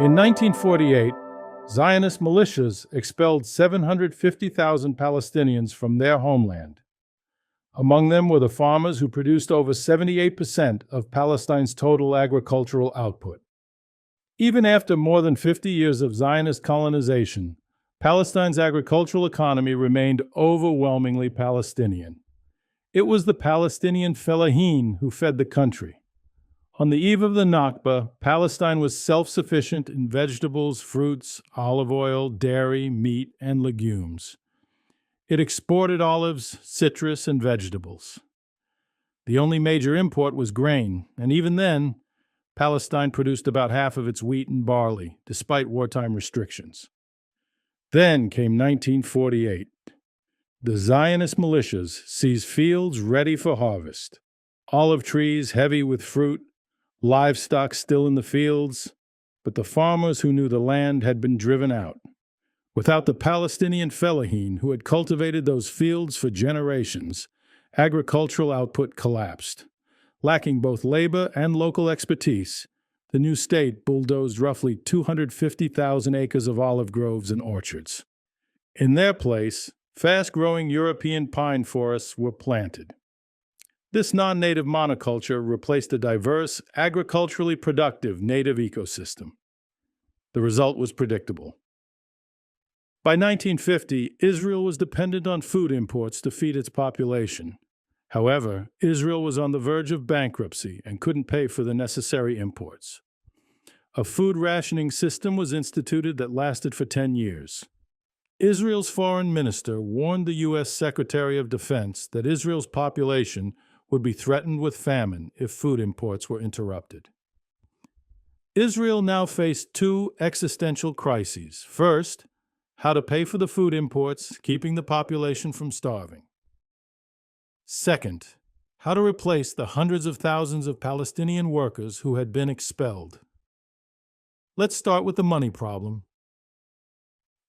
In 1948, Zionist militias expelled 750,000 Palestinians from their homeland. Among them were the farmers who produced over 78% of Palestine's total agricultural output. Even after more than 50 years of Zionist colonization, Palestine's agricultural economy remained overwhelmingly Palestinian. It was the Palestinian fellahin who fed the country. On the eve of the Nakba, Palestine was self-sufficient in vegetables, fruits, olive oil, dairy, meat, and legumes. It exported olives, citrus, and vegetables. The only major import was grain, and even then, Palestine produced about half of its wheat and barley, despite wartime restrictions. Then came 1948. The Zionist militias seized fields ready for harvest, olive trees heavy with fruit, livestock still in the fields, but the farmers who knew the land had been driven out. Without the Palestinian fellahin who had cultivated those fields for generations, agricultural output collapsed. Lacking both labor and local expertise, the new state bulldozed roughly 250,000 acres of olive groves and orchards. In their place, fast-growing European pine forests were planted. This non-native monoculture replaced a diverse, agriculturally productive native ecosystem. The result was predictable. By 1950, Israel was dependent on food imports to feed its population. However, Israel was on the verge of bankruptcy and couldn't pay for the necessary imports. A food rationing system was instituted that lasted for 10 years. Israel's foreign minister warned the U.S. Secretary of Defense that Israel's population would be threatened with famine if food imports were interrupted. Israel now faced two existential crises. First, how to pay for the food imports, keeping the population from starving. Second, how to replace the hundreds of thousands of Palestinian workers who had been expelled. Let's start with the money problem.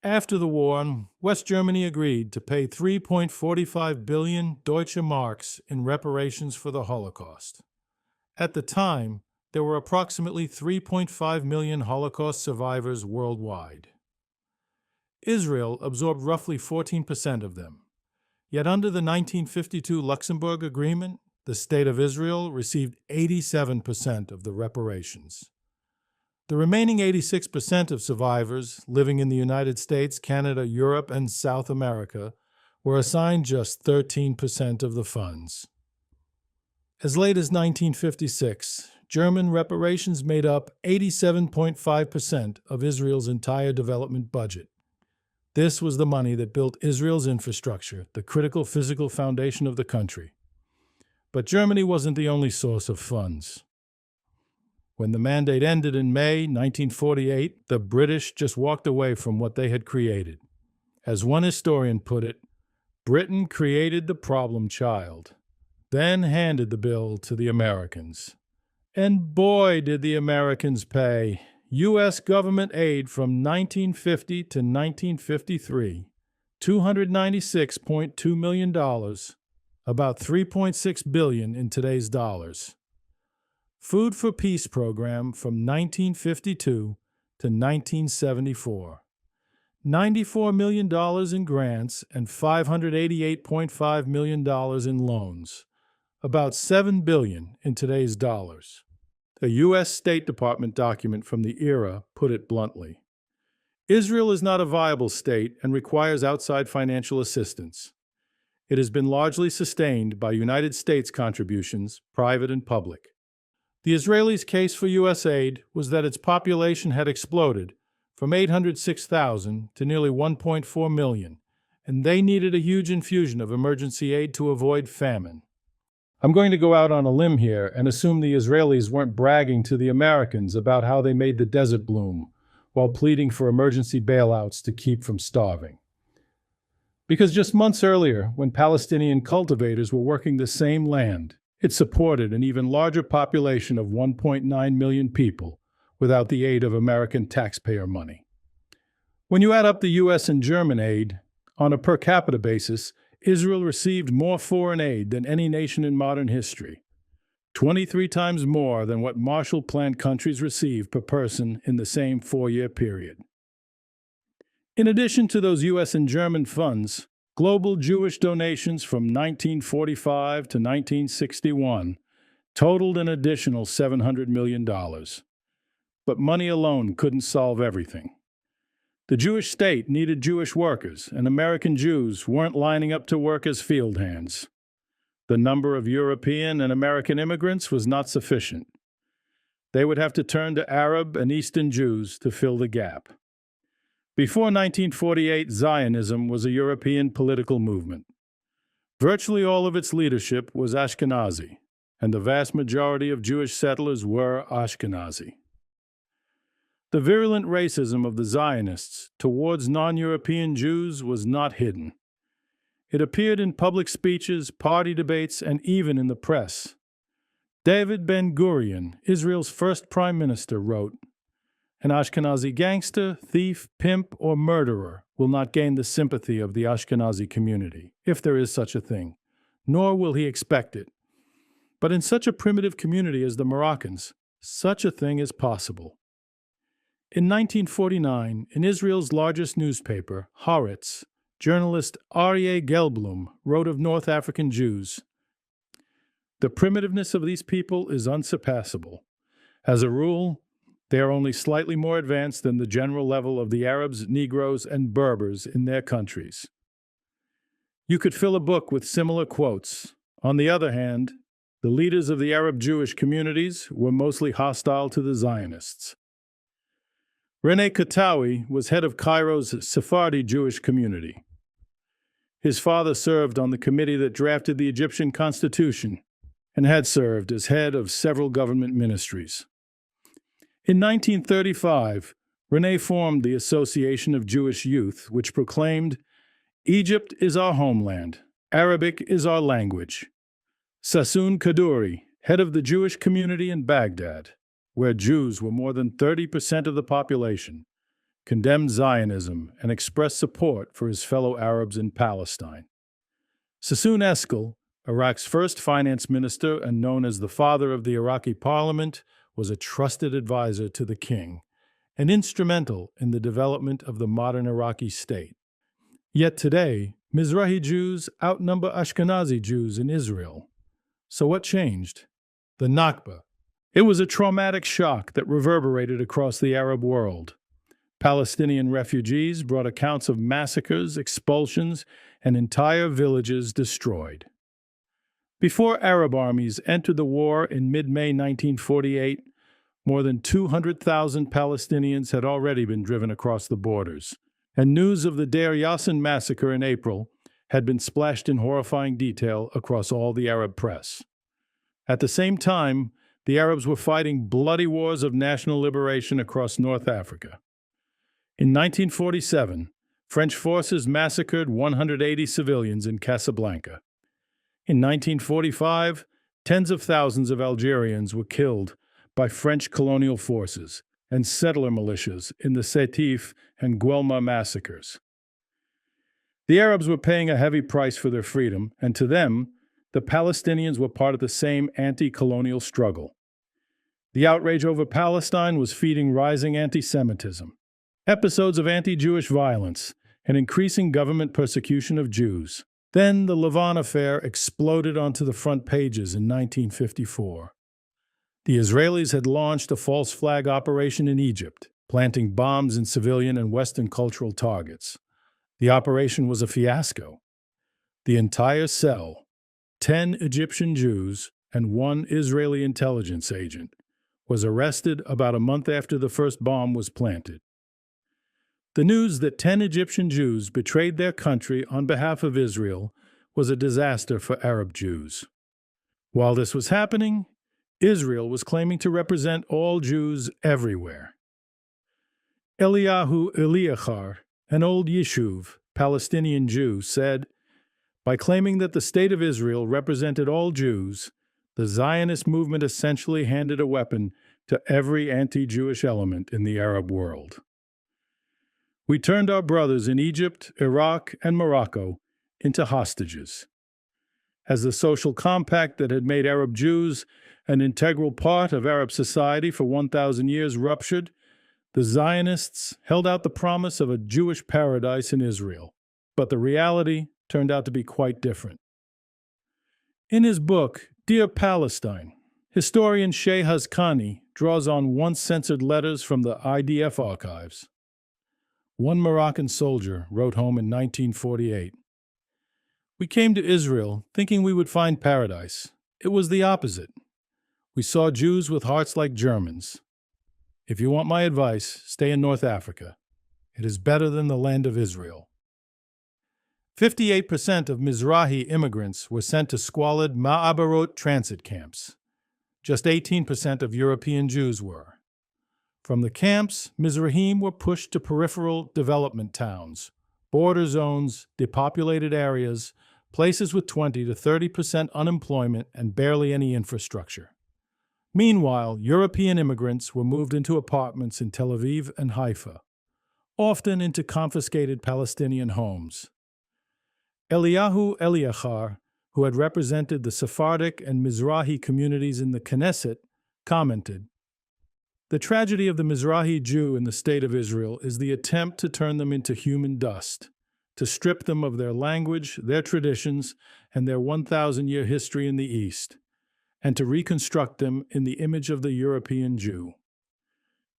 After the war, West Germany agreed to pay 3.45 billion Deutsche Marks in reparations for the Holocaust. At the time, there were approximately 3.5 million Holocaust survivors worldwide. Israel absorbed roughly 14% of them. Yet under the 1952 Luxembourg Agreement, the State of Israel received 87% of the reparations. The remaining 86% of survivors living in the United States, Canada, Europe, and South America were assigned just 13% of the funds. As late as 1956, German reparations made up 87.5% of Israel's entire development budget. This was the money that built Israel's infrastructure, the critical physical foundation of the country. But Germany wasn't the only source of funds. When the mandate ended in May 1948, the British just walked away from what they had created. As one historian put it, Britain created the problem child, then handed the bill to the Americans. And boy, did the Americans pay. U.S. government aid from 1950 to 1953, $296.2 million, about $3.6 billion in today's dollars. Food for Peace program from 1952 to 1974. $94 million in grants and $588.5 million in loans, about $7 billion in today's dollars. A U.S. State Department document from the era put it bluntly. Israel is not a viable state and requires outside financial assistance. It has been largely sustained by United States contributions, private and public. The Israelis' case for U.S. aid was that its population had exploded from 806,000 to nearly 1.4 million, and they needed a huge infusion of emergency aid to avoid famine. I'm going to go out on a limb here and assume the Israelis weren't bragging to the Americans about how they made the desert bloom while pleading for emergency bailouts to keep from starving. Because just months earlier, when Palestinian cultivators were working the same land, it supported an even larger population of 1.9 million people without the aid of American taxpayer money. When you add up the U.S. and German aid, on a per capita basis, Israel received more foreign aid than any nation in modern history. 23 times more than what Marshall Plan countries receive per person in the same 4-year period. In addition to those U.S. and German funds, global Jewish donations from 1945 to 1961 totaled an additional $700 million. But money alone couldn't solve everything. The Jewish state needed Jewish workers, and American Jews weren't lining up to work as field hands. The number of European and American immigrants was not sufficient. They would have to turn to Arab and Eastern Jews to fill the gap. Before 1948, Zionism was a European political movement. Virtually all of its leadership was Ashkenazi, and the vast majority of Jewish settlers were Ashkenazi. The virulent racism of the Zionists towards non-European Jews was not hidden. It appeared in public speeches, party debates, and even in the press. David Ben-Gurion, Israel's first prime minister, wrote, "An Ashkenazi gangster, thief, pimp, or murderer will not gain the sympathy of the Ashkenazi community, if there is such a thing, nor will he expect it. But in such a primitive community as the Moroccans, such a thing is possible." In 1949, in Israel's largest newspaper, Haaretz, journalist Aryeh Gelblum wrote of North African Jews, "The primitiveness of these people is unsurpassable. As a rule, they are only slightly more advanced than the general level of the Arabs, Negroes, and Berbers in their countries." You could fill a book with similar quotes. On the other hand, the leaders of the Arab Jewish communities were mostly hostile to the Zionists. René Katawi was head of Cairo's Sephardi Jewish community. His father served on the committee that drafted the Egyptian constitution and had served as head of several government ministries. In 1935, René formed the Association of Jewish Youth, which proclaimed, "Egypt is our homeland. Arabic is our language." Sassoon Kaduri, head of the Jewish community in Baghdad, where Jews were more than 30% of the population, condemned Zionism and expressed support for his fellow Arabs in Palestine. Sassoon Eskel, Iraq's first finance minister and known as the father of the Iraqi parliament, was a trusted advisor to the king and instrumental in the development of the modern Iraqi state. Yet today, Mizrahi Jews outnumber Ashkenazi Jews in Israel. So what changed? The Nakba. It was a traumatic shock that reverberated across the Arab world. Palestinian refugees brought accounts of massacres, expulsions, and entire villages destroyed. Before Arab armies entered the war in mid-May 1948, more than 200,000 Palestinians had already been driven across the borders, and news of the Deir Yassin massacre in April had been splashed in horrifying detail across all the Arab press. At the same time, the Arabs were fighting bloody wars of national liberation across North Africa. In 1947, French forces massacred 180 civilians in Casablanca. In 1945, tens of thousands of Algerians were killed by French colonial forces and settler militias in the Sétif and Guelma massacres. The Arabs were paying a heavy price for their freedom, and to them, the Palestinians were part of the same anti-colonial struggle. The outrage over Palestine was feeding rising anti-Semitism, episodes of anti-Jewish violence, and increasing government persecution of Jews. Then the Lavon affair exploded onto the front pages in 1954. The Israelis had launched a false flag operation in Egypt, planting bombs in civilian and Western cultural targets. The operation was a fiasco. The entire cell, 10 Egyptian Jews and 1 Israeli intelligence agent, was arrested about a month after the first bomb was planted. The news that 10 Egyptian Jews betrayed their country on behalf of Israel was a disaster for Arab Jews. While this was happening, Israel was claiming to represent all Jews everywhere. Eliyahu Eliachar, an old Yishuv, Palestinian Jew, said, "By claiming that the State of Israel represented all Jews, the Zionist movement essentially handed a weapon to every anti-Jewish element in the Arab world." We turned our brothers in Egypt, Iraq, and Morocco into hostages. As the social compact that had made Arab Jews an integral part of Arab society for 1,000 years, ruptured, the Zionists held out the promise of a Jewish paradise in Israel. But the reality turned out to be quite different. In his book, Dear Palestine, historian Sheh Hazkani draws on once-censored letters from the IDF archives. One Moroccan soldier wrote home in 1948, "We came to Israel thinking we would find paradise. It was the opposite. We saw Jews with hearts like Germans. If you want my advice, stay in North Africa. It is better than the land of Israel." 58% of Mizrahi immigrants were sent to squalid Ma'abarot transit camps. Just 18% of European Jews were. From the camps, Mizrahim were pushed to peripheral development towns, border zones, depopulated areas, places with 20 to 30% unemployment and barely any infrastructure. Meanwhile, European immigrants were moved into apartments in Tel Aviv and Haifa, often into confiscated Palestinian homes. Eliyahu Eliachar, who had represented the Sephardic and Mizrahi communities in the Knesset, commented, "The tragedy of the Mizrahi Jew in the State of Israel is the attempt to turn them into human dust, to strip them of their language, their traditions, and their 1,000-year history in the East, and to reconstruct them in the image of the European Jew.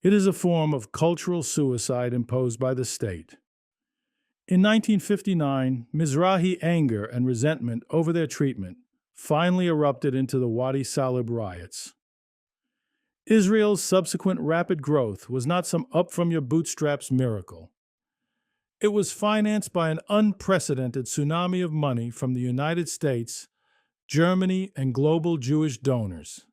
It is a form of cultural suicide imposed by the state." In 1959, Mizrahi anger and resentment over their treatment finally erupted into the Wadi Salib riots. Israel's subsequent rapid growth was not some up-from-your-bootstraps miracle. It was financed by an unprecedented tsunami of money from the United States, Germany, and global Jewish donors.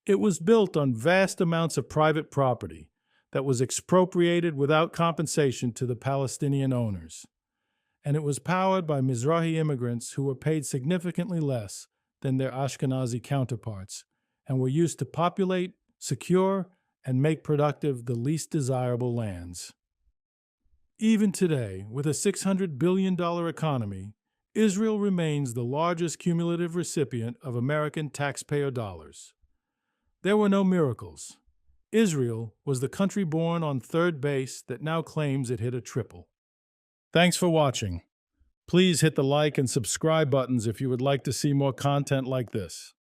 It was built on vast amounts of private property that was expropriated without compensation to the Palestinian owners. And it was powered by Mizrahi immigrants who were paid significantly less than their Ashkenazi counterparts and were used to populate, secure, and make productive the least desirable lands. Even today, with a $600 billion economy, Israel remains the largest cumulative recipient of American taxpayer dollars. There were no miracles. Israel was the country born on third base that now claims it hit a triple. Thanks for watching. Please hit the like and subscribe buttons if you would like to see more content like this.